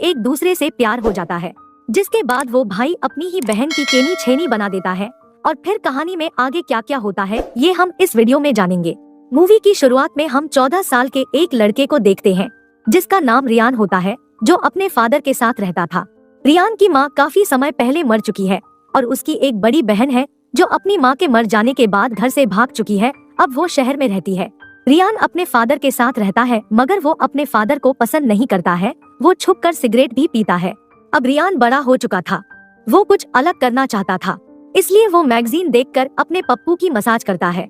एक दूसरे से प्यार हो जाता है, जिसके बाद वो भाई अपनी ही बहन की केनी छेनी बना देता है। और फिर कहानी में आगे क्या क्या होता है ये हम इस वीडियो में जानेंगे। मूवी की शुरुआत में हम 14 साल के एक लड़के को देखते हैं जिसका नाम रियान होता है, जो अपने फादर के साथ रहता था। रियान की माँ काफी समय पहले मर चुकी है और उसकी एक बड़ी बहन है जो अपनी माँ के मर जाने के बाद घर से भाग चुकी है। अब वो शहर में रहती है। रियान अपने फादर के साथ रहता है, मगर वो अपने फादर को पसंद नहीं करता है। वो छुपकर सिगरेट भी पीता है। अब रियान बड़ा हो चुका था, वो कुछ अलग करना चाहता था, इसलिए वो मैगजीन देखकर अपने पप्पू की मसाज करता है।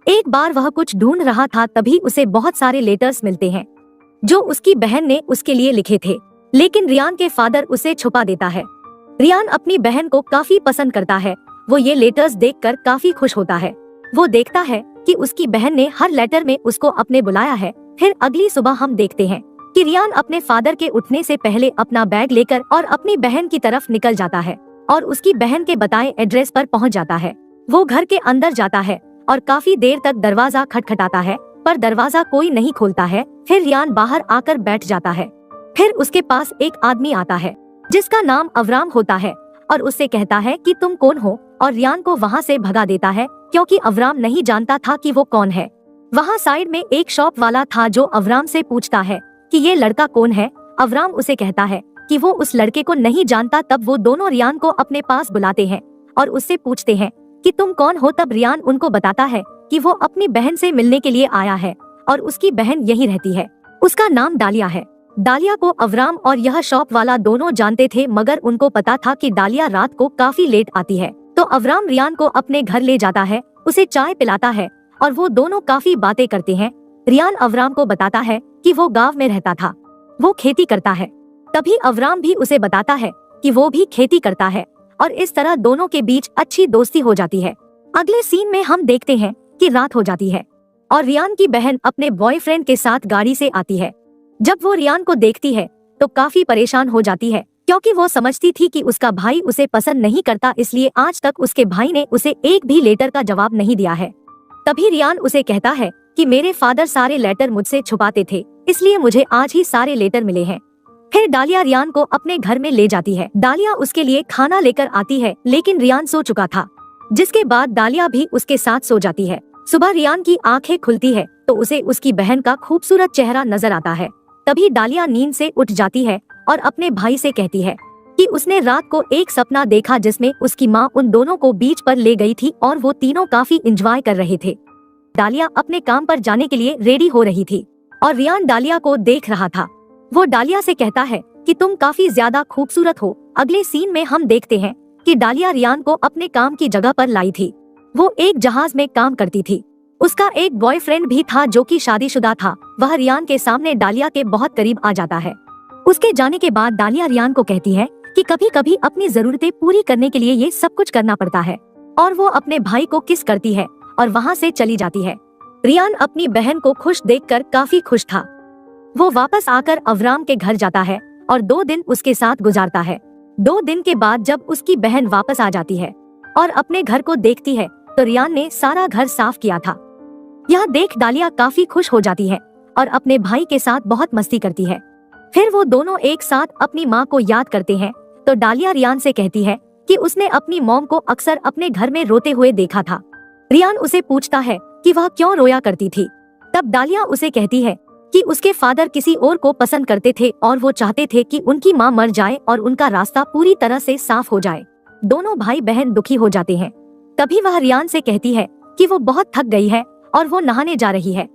एक बार वह कुछ ढूंढ रहा था, तभी उसे बहुत सारे लेटर्स मिलते हैं जो उसकी बहन ने उसके लिए लिखे थे, लेकिन रियान के फादर उसे छुपा देता है। रियान अपनी बहन को काफी पसंद करता है। वो ये लेटर्स देखकर काफी खुश होता है। वो देखता है कि उसकी बहन ने हर लेटर में उसको अपने बुलाया है। फिर अगली सुबह हम देखते हैं कि रियान अपने फादर के उठने से पहले अपना बैग लेकर और अपनी बहन की तरफ निकल जाता है और उसकी बहन के बताए एड्रेस पर पहुंच जाता है। वो घर के अंदर जाता है और काफी देर तक दरवाजा खटखटाता है, पर दरवाजा कोई नहीं खोलता है। फिर रियान बाहर आकर बैठ जाता है। फिर उसके पास एक आदमी आता है जिसका नाम अवराम होता है और उससे कहता है कि तुम कौन हो, और रियान को वहाँ से भगा देता है क्योंकि अवराम नहीं जानता था कि वो कौन है। वहाँ साइड में एक शॉप वाला था जो अवराम से पूछता है कि ये लड़का कौन है। अवराम उसे कहता है कि वो उस लड़के को नहीं जानता। तब वो दोनों रियान को अपने पास बुलाते हैं और उससे पूछते हैं कि तुम कौन हो। तब रियान उनको बताता है कि वो अपनी बहन से मिलने के लिए आया है और उसकी बहन यही रहती है। उसका नाम डालिया है। डालिया को अवराम और यह शॉप वाला दोनों जानते थे, मगर उनको पता था कि डालिया रात को काफी लेट आती है। तो अवराम रियान को अपने घर ले जाता है, उसे चाय पिलाता है और वो दोनों काफी बातें करते हैं। रियान अवराम को बताता है कि वो गांव में रहता था, वो खेती करता है। तभी अवराम भी उसे बताता है कि वो भी खेती करता है और इस तरह दोनों के बीच अच्छी दोस्ती हो जाती है। अगले सीन में हम देखते हैं कि रात हो जाती है और रियान की बहन अपने बॉयफ्रेंड के साथ गाड़ी से आती है। जब वो रियान को देखती है तो काफी परेशान हो जाती है, क्योंकि वो समझती थी कि उसका भाई उसे पसंद नहीं करता, इसलिए आज तक उसके भाई ने उसे एक भी लेटर का जवाब नहीं दिया है। तभी रियान उसे कहता है कि मेरे फादर सारे लेटर मुझसे छुपाते थे, इसलिए मुझे आज ही सारे लेटर मिले हैं। फिर डालिया रियान को अपने घर में ले जाती है। डालिया उसके लिए खाना लेकर आती है, लेकिन रियान सो चुका था, जिसके बाद डालिया भी उसके साथ सो जाती है। सुबह रियान की आंखें खुलती है तो उसे उसकी बहन का खूबसूरत चेहरा नजर आता है। तभी डालिया नींद से उठ जाती है और अपने भाई से कहती है कि उसने रात को एक सपना देखा जिसमें उसकी माँ उन दोनों को बीच पर ले गई थी और वो तीनों काफी एंजॉय कर रहे थे। डालिया अपने काम पर जाने के लिए रेडी हो रही थी और रियान डालिया को देख रहा था। वो डालिया से कहता है कि तुम काफी ज्यादा खूबसूरत हो। अगले सीन में हम देखते हैं कि डालिया रियान को अपने काम की जगह पर लाई थी। वो एक जहाज में काम करती थी। उसका एक बॉयफ्रेंड भी था जो कि शादीशुदा था। वह रियान के सामने डालिया के बहुत करीब आ जाता है। उसके जाने के बाद डालिया रियान को कहती है कि कभी कभी अपनी जरूरतें पूरी करने के लिए ये सब कुछ करना पड़ता है, और वो अपने भाई को किस करती है और वहाँ से चली जाती है। रियान अपनी बहन को खुश देखकर काफी खुश था। वो वापस आकर अवराम के घर जाता है और 2 दिन उसके साथ गुजारता है। 2 दिन के बाद जब उसकी बहन वापस आ जाती है और अपने घर को देखती है तो रियान ने सारा घर साफ किया था। यह देख डालिया काफी खुश हो जाती है और अपने भाई के साथ बहुत मस्ती करती है। फिर वो दोनों एक साथ अपनी माँ को याद करते हैं। तो डालिया रियान से कहती है कि उसने अपनी मॉम को अक्सर अपने घर में रोते हुए देखा था। रियान उसे पूछता है कि वह क्यों रोया करती थी। तब डालिया उसे कहती है कि उसके फादर किसी और को पसंद करते थे और वो चाहते थे कि उनकी माँ मर जाए और उनका रास्ता पूरी तरह से साफ हो जाए। दोनों भाई बहन दुखी हो जाते हैं। तभी वह रियान से कहती है कि वो बहुत थक गई है और वो नहाने जा रही है।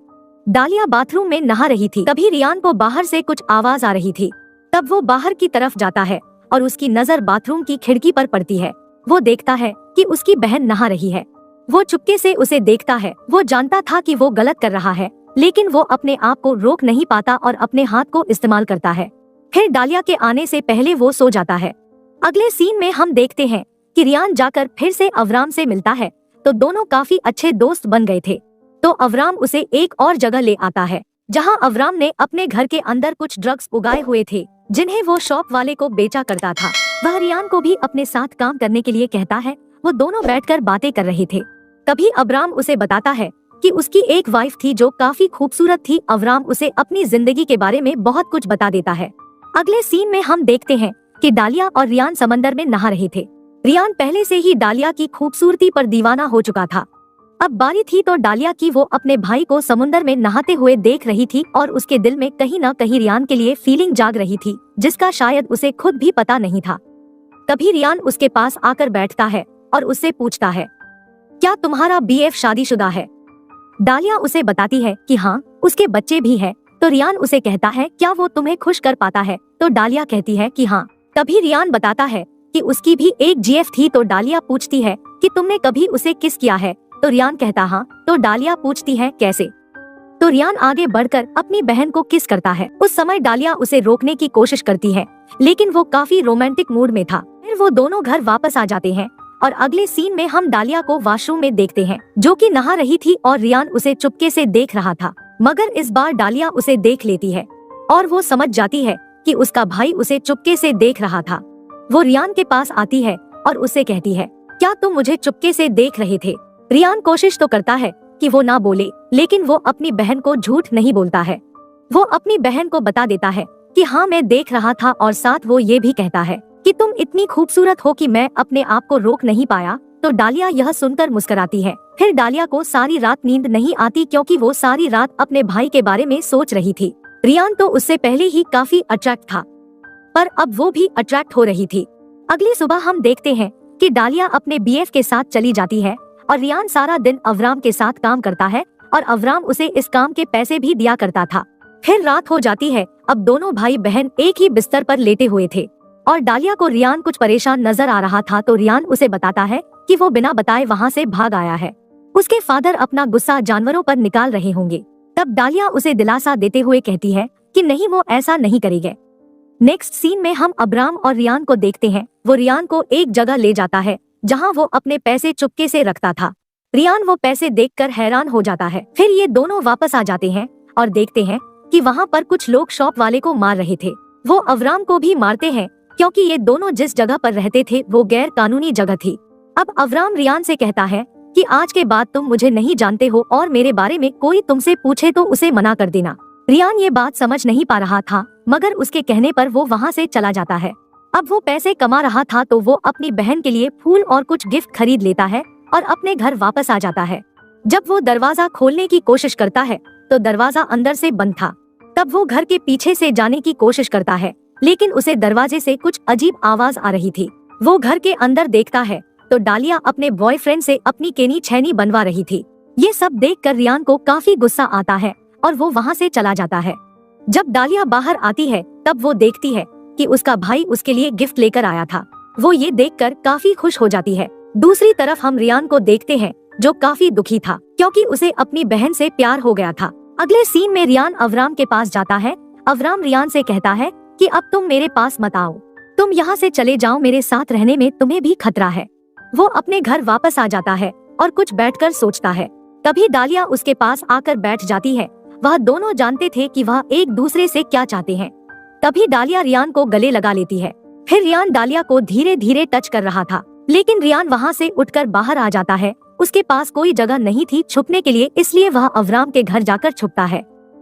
डालिया बाथरूम में नहा रही थी। तभी रियान को बाहर से कुछ आवाज आ रही थी। तब वो बाहर की तरफ जाता है और उसकी नजर बाथरूम की खिड़की पर पड़ती है। वो देखता है कि उसकी बहन नहा रही है। वो चुपके से उसे देखता है। वो जानता था कि वो गलत कर रहा है, लेकिन वो अपने आप को रोक नहीं पाता और अपने हाथ को इस्तेमाल करता है। फिर डालिया के आने से पहले वो सो जाता है। अगले सीन में हम देखते हैं कि रियान जाकर फिर से अवराम से मिलता है तो दोनों काफी अच्छे दोस्त बन गए थे। तो अवराम उसे एक और जगह ले आता है जहां अवराम ने अपने घर के अंदर कुछ ड्रग्स उगाए हुए थे जिन्हें वो शॉप वाले को बेचा करता था। वह रियान को भी अपने साथ काम करने के लिए कहता है। वो दोनों बैठकर बातें कर रहे थे। तभी अवराम उसे बताता है कि उसकी एक वाइफ थी जो काफी खूबसूरत थी। अवराम उसे अपनी जिंदगी के बारे में बहुत कुछ बता देता है। अगले सीन में हम देखते हैं कि डालिया और रियान समंदर में नहा रहे थे। रियान पहले से ही डालिया की खूबसूरती पर दीवाना हो चुका था। अब बारी थी तो डालिया की वो अपने भाई को समुद्र में नहाते हुए देख रही थी और उसके दिल में कहीं न कहीं रियान के लिए फीलिंग जाग रही थी, जिसका शायद उसे खुद भी पता नहीं था। तभी रियान उसके पास आकर बैठता है और उससे पूछता है, क्या तुम्हारा बीएफ शादीशुदा है? डालिया उसे बताती है कि हाँ, उसके बच्चे भी है। तो रियान उसे कहता है, क्या वो तुम्हें खुश कर पाता है? तो डालिया कहती है कि हाँ। तभी रियान बताता है कि उसकी भी एक जीएफ थी। तो डालिया पूछती है कि तुमने कभी उसे किस किया है? तो रियान कहता हाँ। तो डालिया पूछती है कैसे? तो रियान आगे बढ़कर अपनी बहन को किस करता है। उस समय डालिया उसे रोकने की कोशिश करती है, लेकिन वो काफी रोमांटिक मूड में था। फिर वो दोनों घर वापस आ जाते हैं और अगले सीन में हम डालिया को वॉशरूम में देखते हैं, जो कि नहा रही थी और रियान उसे चुपके से देख रहा था। मगर इस बार डालिया उसे देख लेती है और वो समझ जाती है कि उसका भाई उसे चुपके से देख रहा था। वो रियान के पास आती है और उससे कहती है, क्या तुम मुझे चुपके से देख रहे थे? रियान कोशिश तो करता है कि वो ना बोले, लेकिन वो अपनी बहन को झूठ नहीं बोलता है। वो अपनी बहन को बता देता है कि हाँ, मैं देख रहा था, और साथ वो ये भी कहता है कि तुम इतनी खूबसूरत हो कि मैं अपने आप को रोक नहीं पाया। तो डालिया यह सुनकर मुस्कुराती है। फिर डालिया को सारी रात नींद नहीं आती, क्योंकि वो सारी रात अपने भाई के बारे में सोच रही थी। रियान तो उससे पहले ही काफी अट्रैक्ट था, पर अब वो भी अट्रैक्ट हो रही थी। अगली सुबह हम देखते हैं कि डालिया अपने बीएफ के साथ चली जाती है और रियान सारा दिन अवराम के साथ काम करता है और अवराम उसे इस काम के पैसे भी दिया करता था। फिर रात हो जाती है। अब दोनों भाई बहन एक ही बिस्तर पर लेटे हुए थे और डालिया को रियान कुछ परेशान नजर आ रहा था। तो रियान उसे बताता है कि वो बिना बताए वहाँ से भाग आया है। उसके फादर अपना गुस्सा जानवरों पर निकाल रहे होंगे। तब डालिया उसे दिलासा देते हुए कहती है कि नहीं, वो ऐसा नहीं करेंगे। नेक्स्ट सीन में हम अब्राम और रियान को देखते हैं। वो रियान को एक जगह ले जाता है जहां वो अपने पैसे चुपके से रखता था। रियान वो पैसे देखकर हैरान हो जाता है। फिर ये दोनों वापस आ जाते हैं और देखते हैं कि वहां पर कुछ लोग शॉप वाले को मार रहे थे। वो अब्राम को भी मारते हैं, क्योंकि ये दोनों जिस जगह पर रहते थे वो गैर कानूनी जगह थी। अब अब्राम रियान से कहता है कि आज के बाद तुम मुझे नहीं जानते हो और मेरे बारे में कोई तुमसे पूछे तो उसे मना कर देना। रियान ये बात समझ नहीं पा रहा था, मगर उसके कहने पर वो वहाँ से चला जाता है। अब वो पैसे कमा रहा था तो वो अपनी बहन के लिए फूल और कुछ गिफ्ट खरीद लेता है और अपने घर वापस आ जाता है। जब वो दरवाजा खोलने की कोशिश करता है तो दरवाजा अंदर से बंद था। तब वो घर के पीछे से जाने की कोशिश करता है, लेकिन उसे दरवाजे से कुछ अजीब आवाज आ रही थी। वो घर के अंदर देखता है तो डालिया अपने बॉयफ्रेंड से अपनी केनी छैनी बनवा रही थी। ये सब देखकर रियान को काफी गुस्सा आता है और वो वहाँ से चला जाता है। जब डालिया बाहर आती है तब वो देखती है कि उसका भाई उसके लिए गिफ्ट लेकर आया था। वो ये देखकर काफी खुश हो जाती है। दूसरी तरफ हम रियान को देखते हैं, जो काफी दुखी था, क्योंकि उसे अपनी बहन से प्यार हो गया था। अगले सीन में रियान अवराम के पास जाता है। अवराम रियान से कहता है कि अब तुम मेरे पास मत आओ, तुम यहाँ से चले जाओ, मेरे साथ रहने में तुम्हें भी खतरा है। वो अपने घर वापस आ जाता है और कुछ बैठकर सोचता है। तभी डालिया उसके पास आकर बैठ जाती है। वह दोनों जानते थे कि वह एक दूसरे से क्या चाहते हैं। तभी डालिया रियान को गले लगा लेती है। फिर रियान डालिया को धीरे धीरे टच कर रहा था, लेकिन रियान वहाँ से उठकर बाहर आ जाता है। उसके पास कोई जगह नहीं थी छुपने के लिए, इसलिए वह अवराम के घर जाकर छुपता है।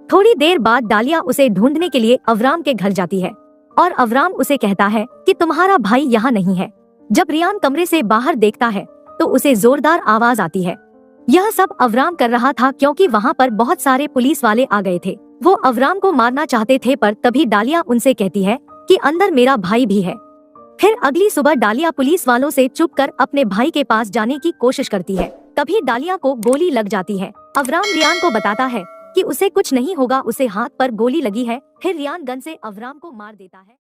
थोड़ी देर बाद डालिया उसे ढूंढने के लिए अवराम के घर जाती है और अवराम उसे कहता है कि तुम्हारा भाई यहाँ नहीं है। जब रियान कमरे से बाहर देखता है तो उसे जोरदार आवाज आती है। यह सब अवराम कर रहा था क्योंकि वहाँ पर बहुत सारे पुलिस वाले आ गए थे। वो अवराम को मारना चाहते थे, पर तभी डालिया उनसे कहती है कि अंदर मेरा भाई भी है। फिर अगली सुबह डालिया पुलिस वालों से छुपकर अपने भाई के पास जाने की कोशिश करती है। तभी डालिया को गोली लग जाती है। अवराम रियान को बताता है कि उसे कुछ नहीं होगा, उसे हाथ पर गोली लगी है। फिर रियान गन से अवराम को मार देता है।